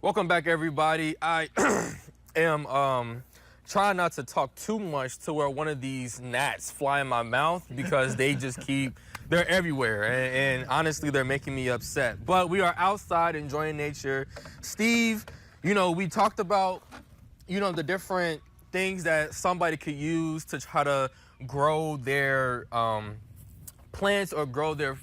Welcome back, everybody. I am trying not to talk too much to where one of these gnats fly in my mouth because they just they're everywhere. And honestly, they're making me upset. But we are outside enjoying nature. Steve, we talked about, the different things that somebody could use to try to grow their plants or grow their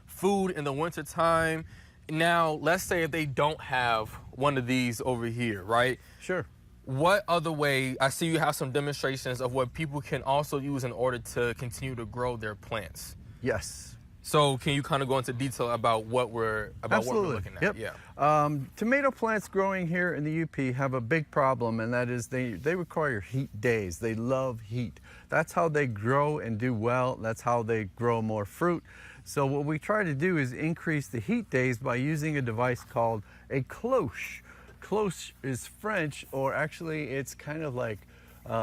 food in the wintertime. Now, let's say if they don't have one of these over here, right? Sure. What other way, I see you have some demonstrations of what people can also use in order to continue to grow their plants. Yes. So can you kind of go into detail about what we're looking at? Yep. Yeah. Tomato plants growing here in the UP have a big problem, and that is they require heat days. They love heat. That's how they grow and do well. That's how they grow more fruit. So what we try to do is increase the heat days by using a device called a cloche. Cloche is French, or actually it's kind of like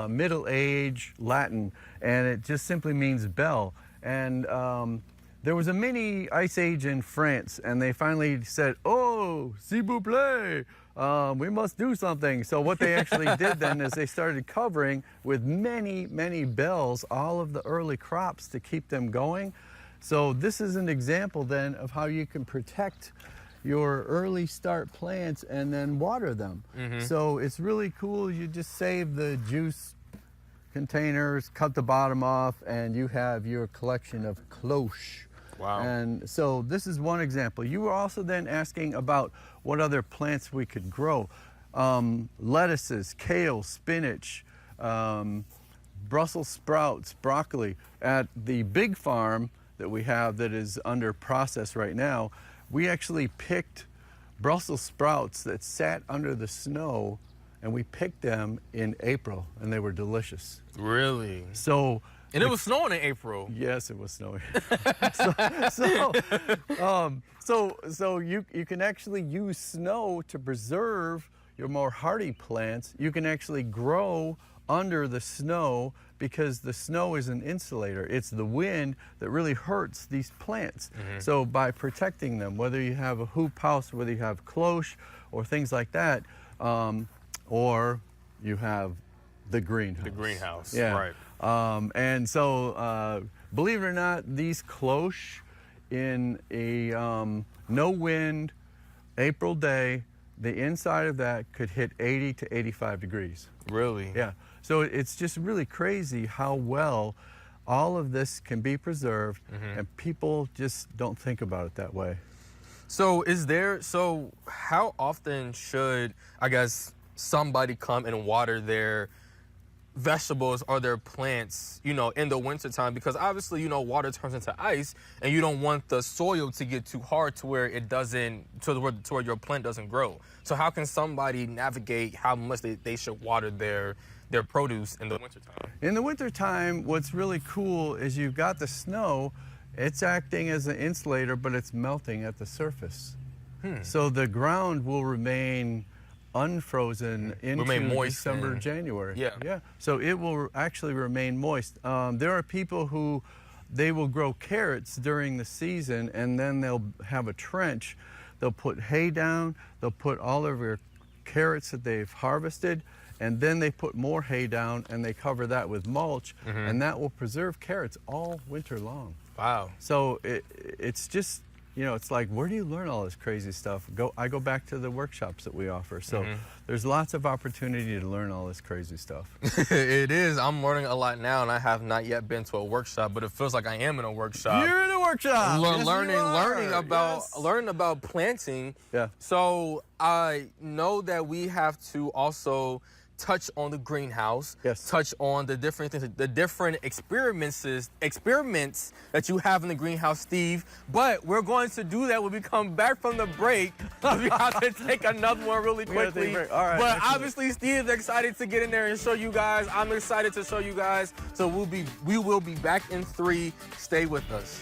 Middle Age Latin, and it just simply means bell. And there was a mini ice age in France, and they finally said, "Oh, s'il vous plaît, we must do something." So what they actually did then is they started covering with many, many bells all of the early crops to keep them going. So this is an example then of how you can protect your early start plants and then water them. Mm-hmm. So it's really cool. You just save the juice containers, cut the bottom off, and you have your collection of cloche. Wow. And so this is one example. You were also then asking about what other plants we could grow. Lettuces, kale, spinach, Brussels sprouts, broccoli. At the big farm that we have that is under process right now, we actually picked Brussels sprouts that sat under the snow, and we picked them in April, and they were delicious. Really? So. And it was snowing in April. Yes, it was snowing. So you can actually use snow to preserve your more hardy plants. You can actually grow under the snow because the snow is an insulator. It's the wind that really hurts these plants. Mm-hmm. So by protecting them, whether you have a hoop house, whether you have cloche or things like that, or you have the greenhouse. The greenhouse, yeah. Right. And so, believe it or not, these cloche in a no wind April day, the inside of that could hit 80 to 85 degrees. Really? Yeah. So it's just really crazy how well all of this can be preserved, mm-hmm. and people just don't think about it that way. So how often should, I guess, somebody come and water their vegetables or their plants, in the wintertime? Because obviously, water turns into ice, and you don't want the soil to get too hard to where it doesn't, to where your plant doesn't grow. So how can somebody navigate how much they should water their produce in the wintertime? In the wintertime, what's really cool is you've got the snow. It's acting as an insulator, but it's melting at the surface. So the ground will remain unfrozen into moist December, January. Yeah. So it will actually remain moist. There are people who they will grow carrots during the season, and then they'll have a trench. They'll put hay down. They'll put all of their carrots that they've harvested, and then they put more hay down, and they cover that with mulch, mm-hmm. and that will preserve carrots all winter long. Wow. So it's just, it's like, where do you learn all this crazy stuff? I go back to the workshops that we offer. So mm-hmm. there's lots of opportunity to learn all this crazy stuff. It is. I'm learning a lot now, and I have not yet been to a workshop, but it feels like I am in a workshop. You're in a workshop. Learning about planting. Yeah. So I know that we have to also touch on the greenhouse, yes. Touch on the different things, the different experiments that you have in the greenhouse, Steve. But we're going to do that when we come back from the break. We have to take another one really quickly. All right, but excellent. Obviously, Steve is excited to get in there and show you guys. I'm excited to show you guys. So we will be back in 3. Stay with us.